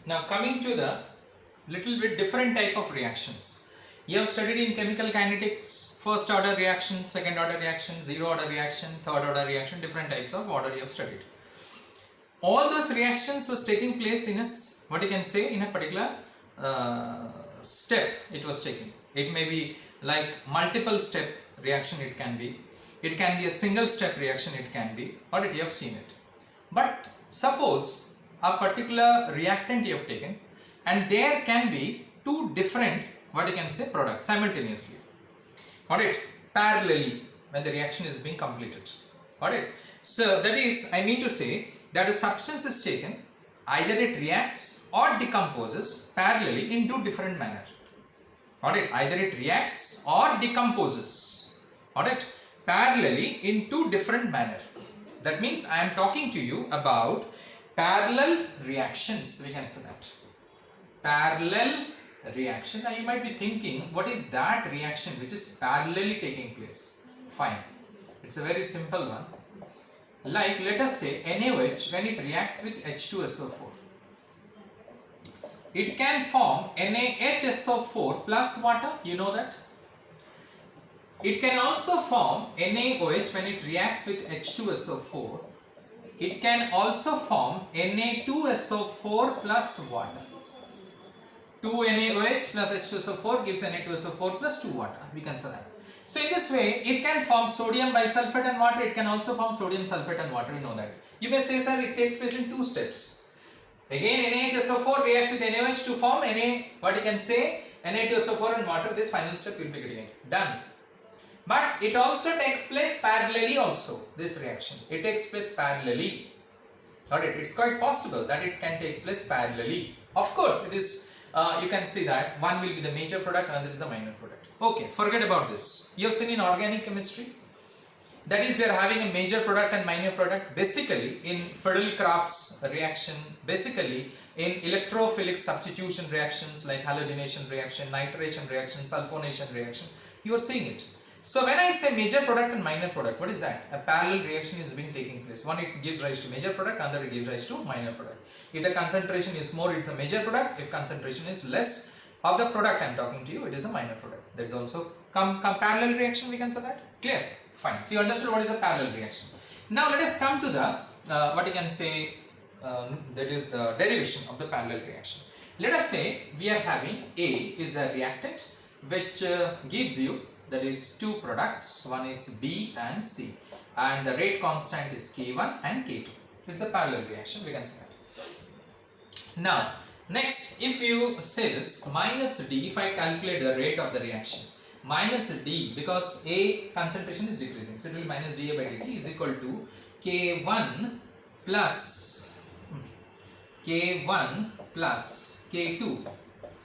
Now coming to the little bit different type of reactions. You have studied in chemical kinetics, first order reaction, second order reaction, zero order reaction, third order reaction, different types of order you have studied. All those reactions was taking place in a, what you can say, in a particular step it was taking. It may be like multiple step reaction, it can be a single step reaction, it can be, or you have seen it. But suppose a particular reactant you have taken and there can be two different, what you can say, products simultaneously, alright, parallelly when the reaction is being completed, alright. So that is, I mean to say that a substance is taken, either it reacts or decomposes parallelly in two different manner, alright, either it reacts or decomposes, alright, parallelly in two different manner. That means I am talking to you about parallel reactions, we can say that. Parallel reaction. Now you might be thinking, what is that reaction which is parallelly taking place? Fine. It's a very simple one. Like let us say NaOH, when it reacts with H2SO4, it can form NaHSO4 plus water, you know that. It can also form NaOH when it reacts with H2SO4. It can also form Na2SO4 plus water. 2 NaOH plus H2SO4 gives Na2SO4 plus 2 water. We can say that. So in this way, it can form sodium bisulfate and water. It can also form sodium sulfate and water. You know that. You may say, sir, it takes place in two steps. Again, NaHSO4 reacts with NaOH to form what you can say, Na2SO4 and water. This final step will be getting it. Done. But it also takes place parallelly also, this reaction. It takes place parallelly. Alright, it's quite possible that it can take place parallelly. Of course, it is, you can see that one will be the major product, another is a minor product. Okay, forget about this. You have seen in organic chemistry, that is, we are having a major product and minor product. Basically, in Friedel-Crafts reaction, basically in electrophilic substitution reactions like halogenation reaction, nitration reaction, sulfonation reaction, you are seeing it. So when I say major product and minor product, what is that? A parallel reaction is being taking place. One, it gives rise to major product, another it gives rise to minor product. If the concentration is more, it's a major product. If concentration is less of the product I am talking to you, it is a minor product. That is also parallel reaction, we can say that. Clear? Fine. So you understood what is a parallel reaction. Now let us come to the, what you can say, that is the derivation of the parallel reaction. Let us say we are having A is the reactant which gives you, that is, two products, one is B and C, and the rate constant is K1 and K2. It's a parallel reaction, we can say that. Now, next, if you say this minus D, if I calculate the rate of the reaction, minus D, because A concentration is decreasing, so it will be minus dA by dt is equal to K1 plus K2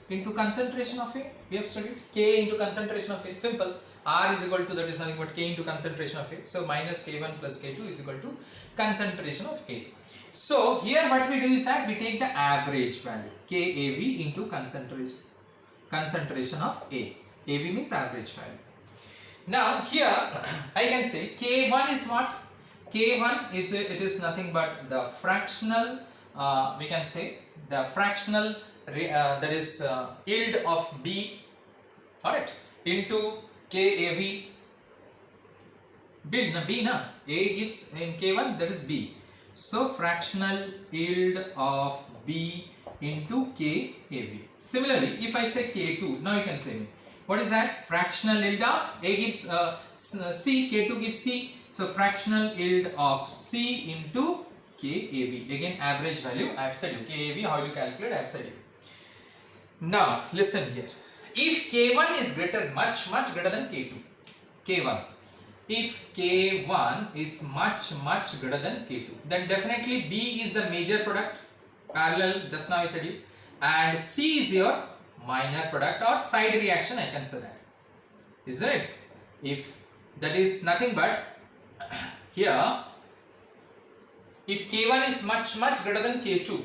into concentration of A. We have studied K into concentration of A, simple. R is equal to, that is nothing but K into concentration of A. So minus K1 plus K2 is equal to concentration of A. So here what we do is that we take the average value KAV into concentration of A. AV means average value. Now here I can say K1 is what? K1 is, it is nothing but the fractional, we can say the fractional that is yield of B, alright, into KAV. B na, A gives in K1, that is B. So fractional yield of B into KAV. Similarly, if I say K2, now you can say me, what is that? Fractional yield of A gives C, K2 gives C. So fractional yield of C into KAV. Again, average value, I have said you. KAV, how you calculate, I have said you. Now, listen here. If K1 is much greater than K2, K1. If K1 is much greater than K2, then definitely B is the major product, parallel, just now I said you, and C is your minor product or side reaction, I can say that. Isn't it? If that is nothing but here, if K1 is much greater than K2,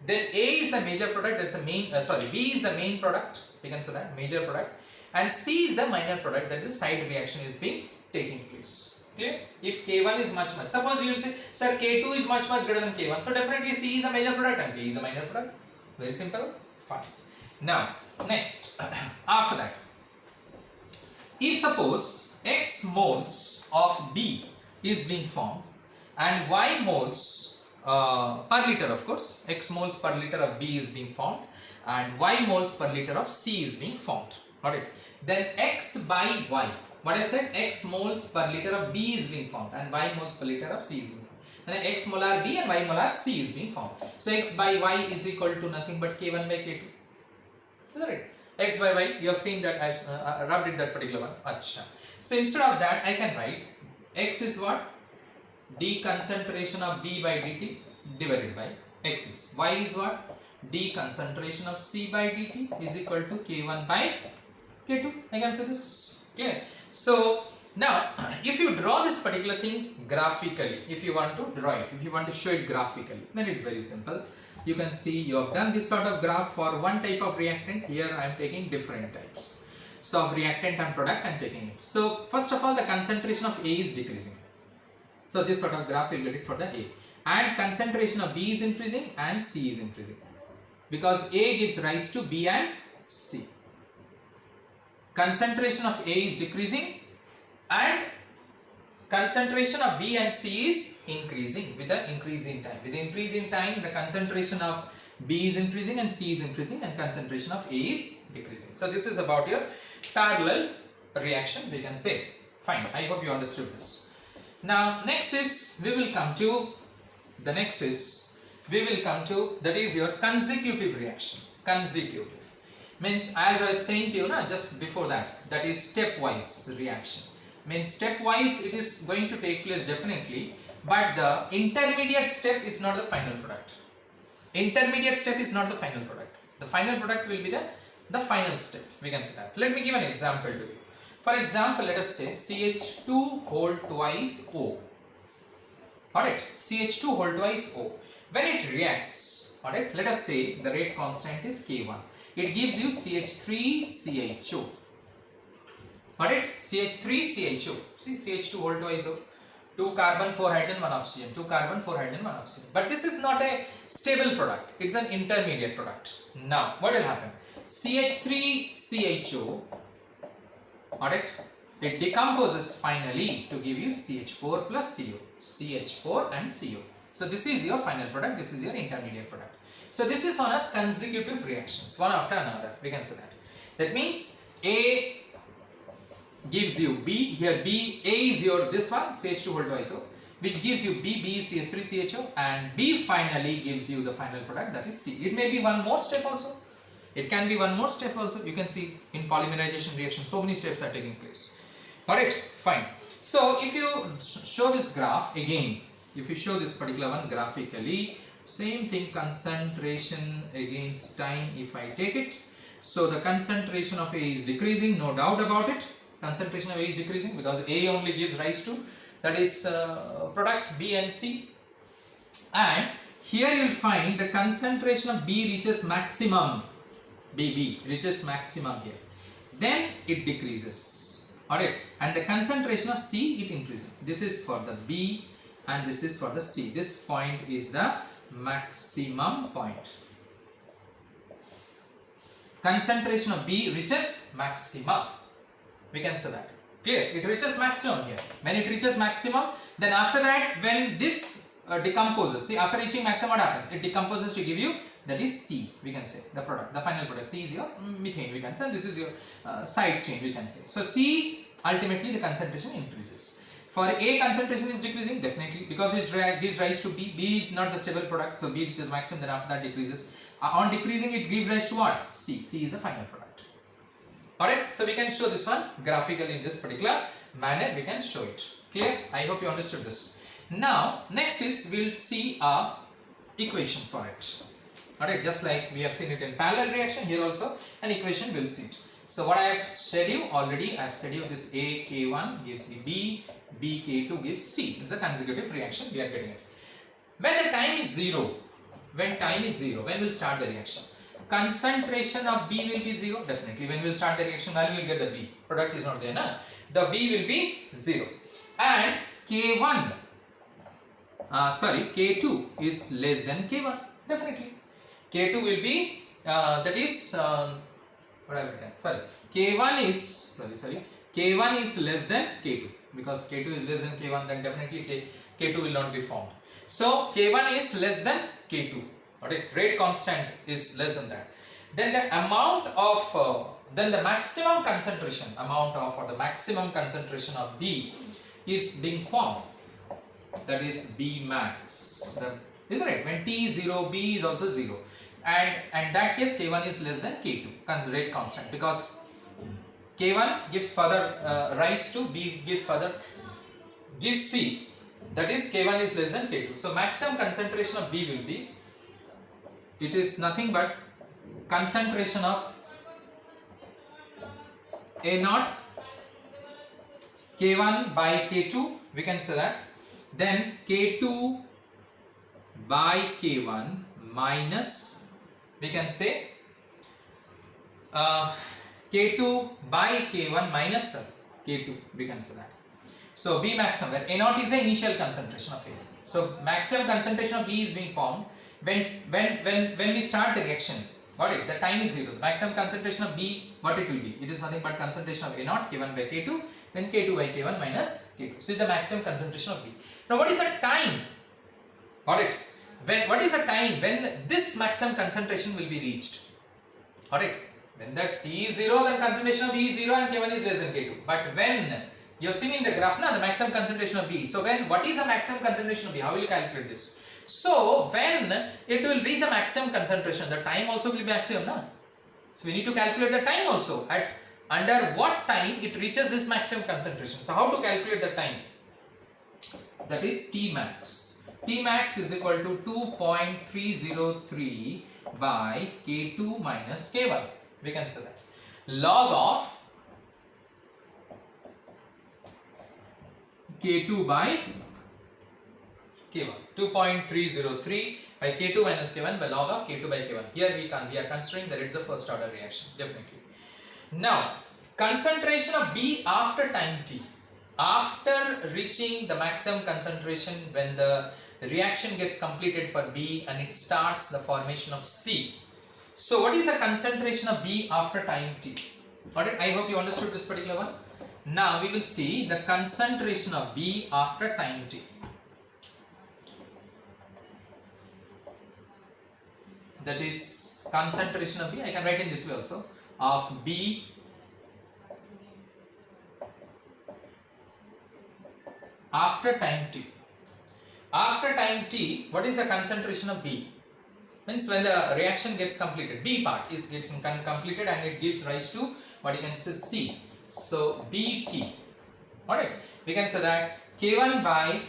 then A is the major product, that's the main, B is the main product, we can say that, major product, and C is the minor product, that is the side reaction is being taking place. Clear? If K1 is much, suppose you will say, sir, K2 is much greater than K1, so definitely C is a major product and K is a minor product. Very simple. Fine. Now, next, after that, if suppose X moles of B is being formed and Y moles per liter, of course, X moles per liter of B is being formed and Y moles per liter of C is being formed. Got it? Then X by Y, what I said, X moles per liter of B is being formed and Y moles per liter of C is being formed. Then X molar B and Y molar C is being formed. So X by Y is equal to nothing but K1 by K2. Is that right? X by Y, you have seen that I've rubbed it that particular one. Achha. So instead of that, I can write X is what? D concentration of B by dt divided by X is. Y is what? D concentration of C by dt is equal to K1 by K2. I can say this. Clear? So now, if you draw this particular thing graphically, if you want to draw it, if you want to show it graphically, then it's very simple. You can see you have done this sort of graph for one type of reactant. Here I am taking different types. So of reactant and product I am taking it. So first of all, the concentration of A is decreasing. So this sort of graph will get it for the A. And concentration of B is increasing and C is increasing. Because A gives rise to B and C. Concentration of A is decreasing and concentration of B and C is increasing with the increase in time. With the increase in time, the concentration of B is increasing and C is increasing and concentration of A is decreasing. So this is about your parallel reaction, we can say. Fine, I hope you understood this. Now next is, that is your consecutive reaction. Consecutive means, as I was saying to you just before that is stepwise reaction. Means stepwise it is going to take place definitely, but the intermediate step is not the final product. Intermediate step is not the final product. The final product will be the final step. We can say that. Let me give an example to you. For example, let us say CH2 whole twice O. Alright, CH2 whole twice O. When it reacts, alright, let us say the rate constant is K1. It gives you CH3CHO. Alright, CH3CHO. See, CH2 whole twice O. 2 carbon, 4 hydrogen, 1 oxygen. 2 carbon, 4 hydrogen, 1 oxygen. But this is not a stable product. It's an intermediate product. Now, what will happen? CH3CHO, alright, it decomposes finally to give you CH4 plus CO. CH4 and CO. So this is your final product. This is your intermediate product. So this is known as consecutive reactions, one after another. We can say that. That means A gives you B, here B, A is your this one, CH2 whole twice O, which gives you B, B is CH3CHO, and B finally gives you the final product, that is C. It may be one more step also. It can be one more step also. You can see in polymerization reaction, so many steps are taking place. Alright, fine. So if you show this graph again, if you show this particular one graphically, same thing, concentration against time if I take it. So the concentration of A is decreasing, no doubt about it. Concentration of A is decreasing because A only gives rise to, that is product B and C. And here you will find the concentration of B reaches maximum. BB reaches maximum here. Then it decreases. Alright. And the concentration of C, it increases. This is for the B and this is for the C. This point is the maximum point. Concentration of B reaches maximum. We can say that. Clear? It reaches maximum here. When it reaches maximum, then after that, when this decomposes, see, after reaching maximum, what happens? It decomposes to give you, that is C, we can say, the product, the final product. C is your methane, we can say, and this is your side chain, we can say. So C, ultimately the concentration increases. For A, concentration is decreasing, definitely, because it gives rise to B. B is not the stable product, so B reaches maximum, then after that decreases. On decreasing, it gives rise to what? C. C is the final product. Alright, so we can show this one graphically in this particular manner, we can show it. Clear? I hope you understood this. Now, next is we'll see a equation for it. Alright, just like we have seen it in parallel reaction, here also an equation we'll see it. So what I have said you already, I have said you this A K1 gives me B, B K2 gives C. It's a consecutive reaction, we are getting it. When the time is 0, when will start the reaction? Concentration of B will be 0, definitely. When we will start the reaction, value will get the B. Product is not there, na? The B will be 0. And K2 is less than K1, definitely. K2 will be that is what I have written. Sorry, K1 is K1 is less than K2, because K2 is less than K1, then definitely K2 will not be formed. So K1 is less than K2. Alright, rate constant is less than that. Then the amount of then the maximum concentration amount of or the maximum concentration of B is being formed. That is B max. Isn't it? When T is 0, B is also 0. And in that case K1 is less than K2, rate constant, because K1 gives further rise to B gives C. That is K1 is less than K2. So maximum concentration of B will be, it is nothing but concentration of A0 K1 by K2, we can say that. Then K2 by K1 minus, we can say K2 by K1 minus K2, we can say that. So B maximum, where A0 is the initial concentration of A. So maximum concentration of B is being formed when we start the reaction. Got it? The time is 0. The maximum concentration of B, what it will be? It is nothing but concentration of A0 K1 by K2, then K2 by K1 minus K2. So, is the maximum concentration of B. Now, what is the time? Got it? What is the time when this maximum concentration will be reached? Got it? When the T is 0, then concentration of B is 0 and K1 is less than K2. But when you have seen in the graph now the maximum concentration of B. So, what is the maximum concentration of B? How will you calculate this? So, when it will reach the maximum concentration, the time also will be maximum, na? So, we need to calculate the time also. At under what time it reaches this maximum concentration. So, how to calculate the time? That is T max. T max is equal to 2.303 by K2 minus K1. We can say that. Log of K2 by K1. 2.303 by K2 minus K1 by log of K2 by K1. Here we are considering that it's a first order reaction, definitely. Now, concentration of B after time T. After reaching the maximum concentration, when the reaction gets completed for B and it starts the formation of C. So, what is the concentration of B after time T? Alright, I hope you understood this particular one. Now, we will see the concentration of B after time T. That is concentration of B, I can write in this way also, of B after time T. After time T, what is the concentration of B? Means when the reaction gets completed, B part gets completed and it gives rise to what you can say C. So BT. Alright, we can say that K1 by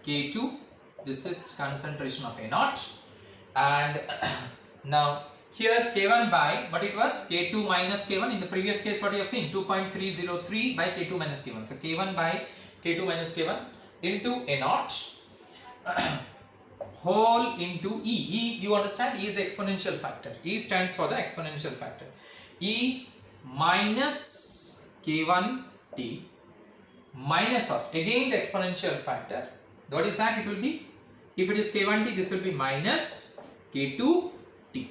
K2, this is concentration of A0, and now here K1 by, but it was K2 minus K1. In the previous case, what you have seen, 2.303 by K2 minus K1. So K1 by K2 minus K1 into A0 whole into E. E, you understand, E is the exponential factor. E stands for the exponential factor. E minus K1T minus of, again the exponential factor. What is that? It will be, if it is K1T, this will be minus K2T.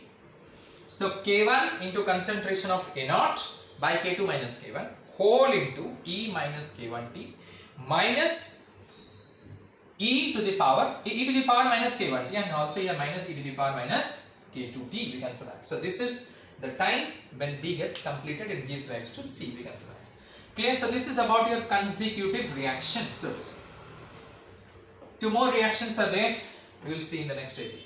So K1 into concentration of A0 by K2 minus K1 whole into E minus K1T minus e to the power minus K1T, and also here minus e to the power minus K2T, we can say that. So this is the time when B gets completed and gives rise to C, we can say that. Clear? So this is about your consecutive reaction. So 2 more reactions are there, we will see in the next video.